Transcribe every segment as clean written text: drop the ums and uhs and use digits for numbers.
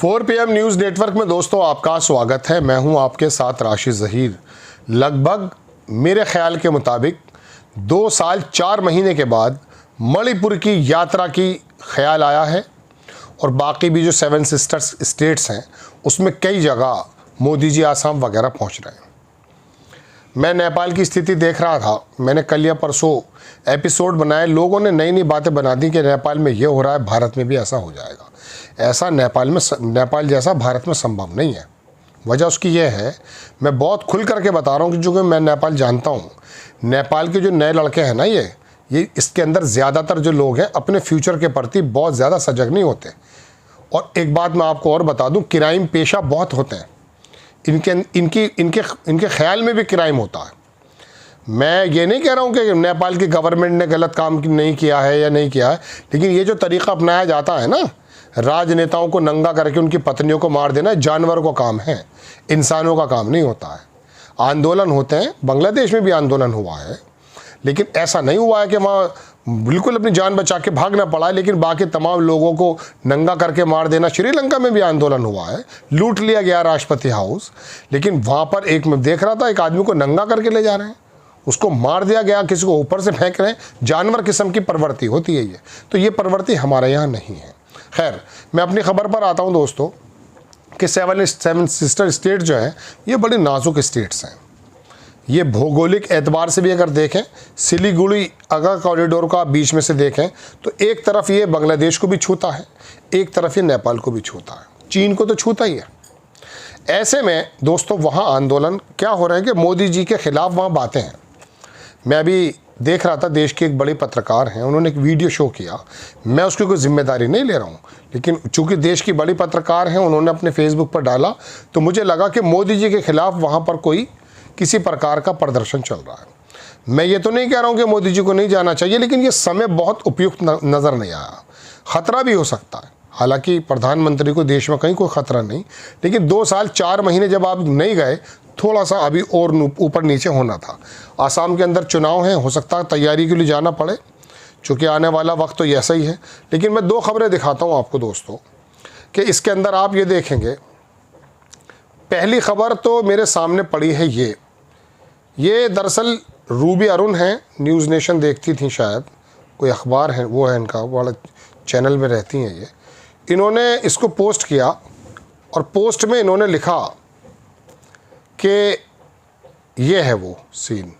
4 PM news network में दोस्तों आपका स्वागत है। मैं हूं आपके साथ राशिद ज़हीर। लगभग मेरे ख्याल के मुताबिक 2 साल 4 महीने के बाद मणिपुर की यात्रा की ख्याल आया है और बाकी भी जो 7 सिस्टर्स स्टेट्स हैं उसमें कई जगह मोदी जी आसाम वगैरह पहुंच रहे हैं। मैं नेपाल की स्थिति देख रहा था। मैंने कल या परसों एपिसोड बनाए। लोगों ने नई नई बातें बना दी कि नेपाल में ये हो रहा है, भारत में भी ऐसा हो जाएगा। ऐसा नेपाल जैसा भारत में संभव नहीं है। वजह उसकी ये है, मैं बहुत खुल करके बता रहा हूँ कि चूँकि मैं नेपाल जानता हूँ। नेपाल के जो नए लड़के हैं ना, ये इसके अंदर ज़्यादातर जो लोग हैं अपने फ्यूचर के प्रति बहुत ज़्यादा सजग नहीं होते। और एक बात मैं आपको और बता दूँ, क्राइम पेशा बहुत होते हैं। इनके ख्याल में भी क्राइम होता है। मैं ये नहीं कह रहा हूँ कि नेपाल की गवर्नमेंट ने गलत काम नहीं किया है या नहीं किया है, लेकिन ये जो तरीक़ा अपनाया जाता है ना, राजनेताओं को नंगा करके उनकी पत्नियों को मार देना, जानवर का काम है, इंसानों का काम नहीं होता है। आंदोलन होते हैं, बांग्लादेश में भी आंदोलन हुआ है, लेकिन ऐसा नहीं हुआ है कि वहाँ बिल्कुल अपनी जान बचा के भागना पड़ा है, लेकिन बाकी तमाम लोगों को नंगा करके मार देना। श्रीलंका में भी आंदोलन हुआ है, लूट लिया गया राष्ट्रपति हाउस, लेकिन वहाँ पर एक मैं देख रहा था, एक आदमी को नंगा करके ले जा रहे हैं, उसको मार दिया गया, किसी को ऊपर से फेंक रहे हैं। जानवर किस्म की प्रवृत्ति होती है ये। तो ये प्रवृत्ति हमारे यहाँ नहीं है। खैर, मैं अपनी खबर पर आता हूँ दोस्तों कि 7 सिस्टर स्टेट जो हैं ये बड़ी नाजुक स्टेट्स हैं। ये भौगोलिक एतबार से भी अगर देखें, सिलीगुड़ी अगर कॉरिडोर का बीच में से देखें तो एक तरफ ये बांग्लादेश को भी छूता है, एक तरफ ये नेपाल को भी छूता है, चीन को तो छूता ही है। ऐसे में दोस्तों वहाँ आंदोलन क्या हो रहे हैं कि मोदी जी के ख़िलाफ़ वहाँ बातें हैं। मैं अभी देख रहा था, देश के एक बड़े पत्रकार हैं, उन्होंने एक वीडियो शो किया। मैं उसकी कोई जिम्मेदारी नहीं ले रहा हूँ, लेकिन चूँकि देश की बड़ी पत्रकार हैं, उन्होंने अपने फेसबुक पर डाला तो मुझे लगा कि मोदी जी के ख़िलाफ़ वहाँ पर कोई किसी प्रकार का प्रदर्शन चल रहा है। मैं ये तो नहीं कह रहा हूँ कि मोदी जी को नहीं जाना चाहिए, लेकिन ये समय बहुत उपयुक्त नज़र नहीं आया। ख़तरा भी हो सकता है। हालांकि प्रधानमंत्री को देश में कहीं कोई ख़तरा नहीं, लेकिन 2 साल 4 महीने जब आप नहीं गए, थोड़ा सा अभी और ऊपर नीचे होना था। आसाम के अंदर चुनाव हैं, हो सकता है तैयारी के लिए जाना पड़े, चूँकि आने वाला वक्त तो ऐसा ही है। लेकिन मैं 2 खबरें दिखाता हूँ आपको दोस्तों कि इसके अंदर आप ये देखेंगे। पहली खबर तो मेरे सामने पड़ी है, ये दरअसल रूबी अरुण हैं, न्यूज़ नेशन देखती थी शायद, कोई अखबार है वो है इनका, वाला चैनल में रहती हैं ये। इन्होंने इसको पोस्ट किया और पोस्ट में इन्होंने लिखा कि ये है वो सीन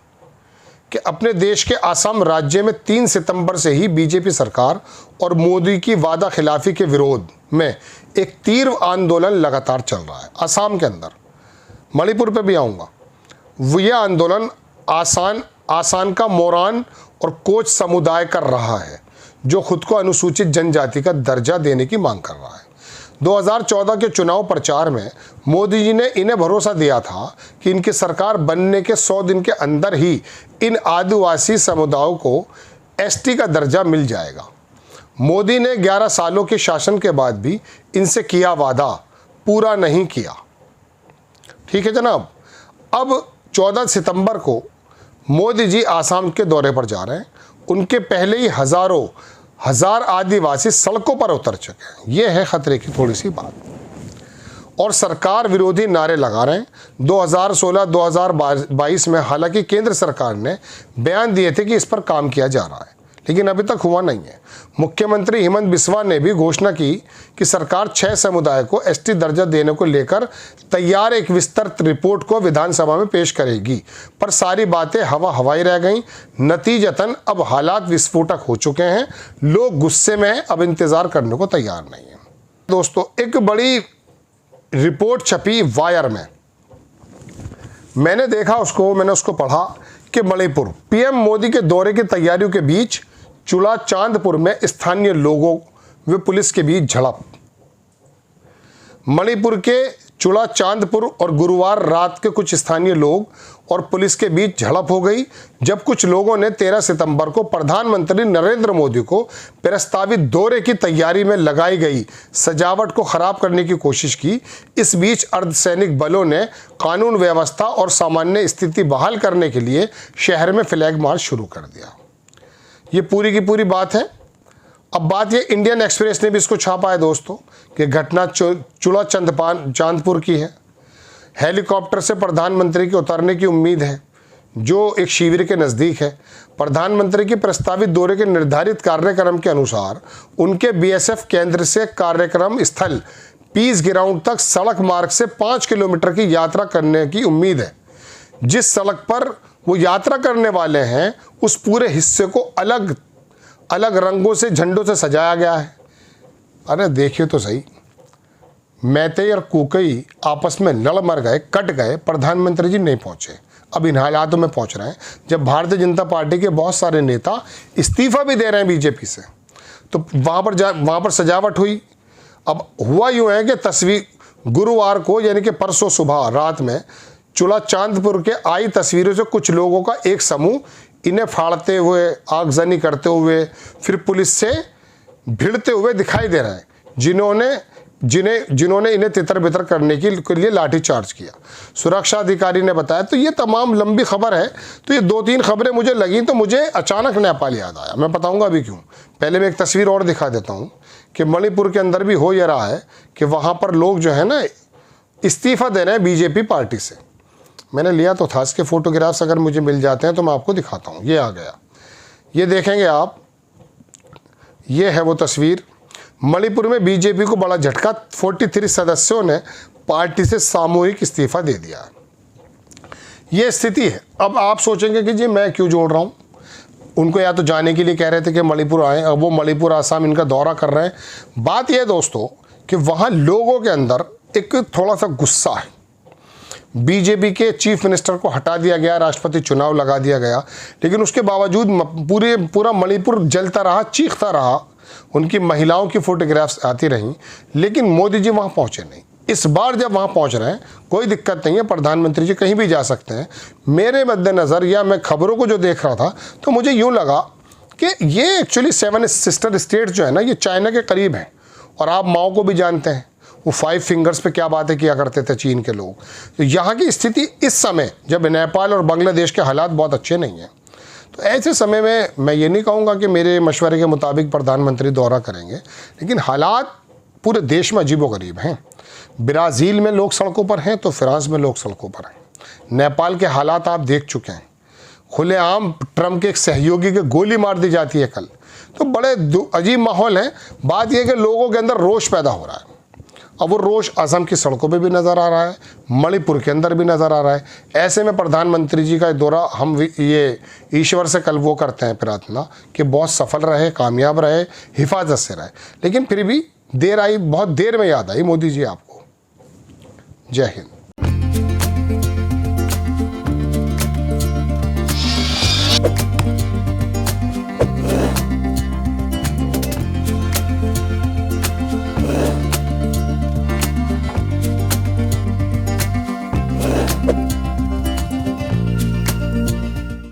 कि अपने देश के असम राज्य में 3 सितंबर से ही बीजेपी सरकार और मोदी की वादा खिलाफी के विरोध में एक तीव्र आंदोलन लगातार चल रहा है। असम के अंदर, मणिपुर पे भी आऊँगा। यह आंदोलन आसान का मोरान और कोच समुदाय कर रहा है, जो खुद को अनुसूचित जनजाति का दर्जा देने की मांग कर रहा है। 2014 के चुनाव प्रचार में मोदी जी ने इन्हें भरोसा दिया था कि इनकी सरकार बनने के 100 दिन के अंदर ही इन आदिवासी समुदायों को एसटी का दर्जा मिल जाएगा। मोदी ने 11 सालों के शासन के बाद भी इनसे किया वादा पूरा नहीं किया। ठीक है जनाब। अब 14 सितंबर को मोदी जी आसाम के दौरे पर जा रहे हैं। उनके पहले ही हजार आदिवासी सड़कों पर उतर चुके हैं। यह है खतरे की थोड़ी सी बात। और सरकार विरोधी नारे लगा रहे हैं। 2016-2022 में हालांकि केंद्र सरकार ने बयान दिए थे कि इस पर काम किया जा रहा है, लेकिन अभी तक हुआ नहीं है। मुख्यमंत्री हेमंत बिस्वा ने भी घोषणा की कि सरकार 6 समुदाय को एसटी दर्जा देने को लेकर तैयार एक विस्तृत रिपोर्ट को विधानसभा में पेश करेगी, पर सारी बातें हवाई रह गईं। नतीजतन अब हालात विस्फोटक हो चुके हैं। लोग गुस्से में हैं, अब इंतजार करने को तैयार नहीं है। दोस्तों, एक बड़ी रिपोर्ट छपी वायर में, मैंने देखा उसको, मैंने उसको पढ़ा कि मणिपुर पीएम मोदी के दौरे की तैयारियों के बीच चुला चांदपुर में स्थानीय लोगों व पुलिस के बीच झड़प। मणिपुर के चुला चांदपुर और गुरुवार रात के कुछ स्थानीय लोग और पुलिस के बीच झड़प हो गई, जब कुछ लोगों ने 13 सितंबर को प्रधानमंत्री नरेंद्र मोदी को प्रस्तावित दौरे की तैयारी में लगाई गई सजावट को खराब करने की कोशिश की। इस बीच अर्धसैनिक बलों ने कानून व्यवस्था और सामान्य स्थिति बहाल करने के लिए शहर में फ्लैग मार्च शुरू कर दिया। ये पूरी की पूरी बात है अब बात ये इंडियन एक्सप्रेस ने भी इसको छापा है दोस्तों कि घटना चूल्हा चांदपुर की है। हेलीकॉप्टर से प्रधानमंत्री के उतरने की उम्मीद है जो एक शिविर के नज़दीक है। प्रधानमंत्री के प्रस्तावित दौरे के निर्धारित कार्यक्रम के अनुसार उनके बीएसएफ केंद्र से कार्यक्रम स्थल पीस ग्राउंड तक सड़क मार्ग से 5 किलोमीटर की यात्रा करने की उम्मीद है। जिस सड़क पर वो यात्रा करने वाले हैं उस पूरे हिस्से को अलग अलग रंगों से, झंडों से सजाया गया है। अरे देखिए तो सही, मैतेई और कुकई आपस में लड़ मर गए, कट गए, प्रधानमंत्री जी नहीं पहुंचे। अब इन हालातों में पहुंच रहे हैं जब भारतीय जनता पार्टी के बहुत सारे नेता इस्तीफा भी दे रहे हैं बीजेपी से, तो वहाँ पर सजावट हुई। अब हुआ यूँ है कि तस्वीर गुरुवार को यानी कि परसों सुबह रात में चूल्हा चांदपुर के आई तस्वीरों से कुछ लोगों का एक समूह इन्हें फाड़ते हुए, आगजनी करते हुए, फिर पुलिस से भिड़ते हुए दिखाई दे रहा है, जिन्होंने इन्हें तितर बितर करने के लिए लाठीचार्ज किया। सुरक्षा अधिकारी ने बताया। तो ये तमाम लंबी खबर है, तो ये 2-3 खबरें मुझे लगी तो मुझे अचानक नेपाल याद आया। मैं बताऊंगा अभी क्यों। पहले मैं एक तस्वीर और दिखा देता हूँ कि मणिपुर के अंदर भी हो ये रहा है कि वहाँ पर लोग जो है ना इस्तीफा दे रहे हैं बीजेपी पार्टी से। मैंने लिया तो था, इसके फोटोग्राफ्स अगर मुझे मिल जाते हैं तो मैं आपको दिखाता हूँ। ये आ गया, ये देखेंगे आप, ये है वो तस्वीर। मणिपुर में बीजेपी को बड़ा झटका, 43 सदस्यों ने पार्टी से सामूहिक इस्तीफा दे दिया। ये स्थिति है। अब आप सोचेंगे कि जी मैं क्यों जोड़ रहा हूँ, उनको या तो जाने के लिए कह रहे थे कि मणिपुर आए, अब वो मणिपुर आसाम इनका दौरा कर रहे हैं। बात यह दोस्तों कि वहाँ लोगों के अंदर एक थोड़ा सा गुस्सा है। बीजेपी के चीफ मिनिस्टर को हटा दिया गया, राष्ट्रपति चुनाव लगा दिया गया, लेकिन उसके बावजूद पूरा मणिपुर जलता रहा, चीखता रहा। उनकी महिलाओं की फोटोग्राफ्स आती रहीं, लेकिन मोदी जी वहाँ पहुँचे नहीं। इस बार जब वहाँ पहुँच रहे हैं कोई दिक्कत नहीं है, प्रधानमंत्री जी कहीं भी जा सकते हैं। मेरे मद्देनज़र या मैं खबरों को जो देख रहा था तो मुझे यूँ लगा कि ये एक्चुअली 7 सिस्टर स्टेट जो है ना, ये चाइना के करीब हैं। और आप माओ को भी जानते हैं, वो 5 फिंगर्स पे क्या बातें किया करते थे चीन के लोग। तो यहाँ की स्थिति इस समय जब नेपाल और बांग्लादेश के हालात बहुत अच्छे नहीं हैं, तो ऐसे समय में मैं ये नहीं कहूँगा कि मेरे मशवरे के मुताबिक प्रधानमंत्री दौरा करेंगे, लेकिन हालात पूरे देश में अजीबोगरीब हैं। ब्राज़ील में लोग सड़कों पर हैं तो फ्रांस में लोग सड़कों पर हैं। नेपाल के हालात आप देख चुके हैं, खुलेआम ट्रंप के एक सहयोगी के गोली मार दी जाती है कल। तो बड़े अजीब माहौल है। बात यह कि लोगों के अंदर रोष पैदा हो रहा है। अब वो रोष असम की सड़कों पे भी नज़र आ रहा है, मणिपुर के अंदर भी नज़र आ रहा है। ऐसे में प्रधानमंत्री जी का दौरा हम ये ईश्वर से कल वो करते हैं प्रार्थना कि बहुत सफल रहे, कामयाब रहे, हिफाजत से रहे। लेकिन फिर भी देर आई, बहुत देर में याद आई मोदी जी आपको। जय हिंद।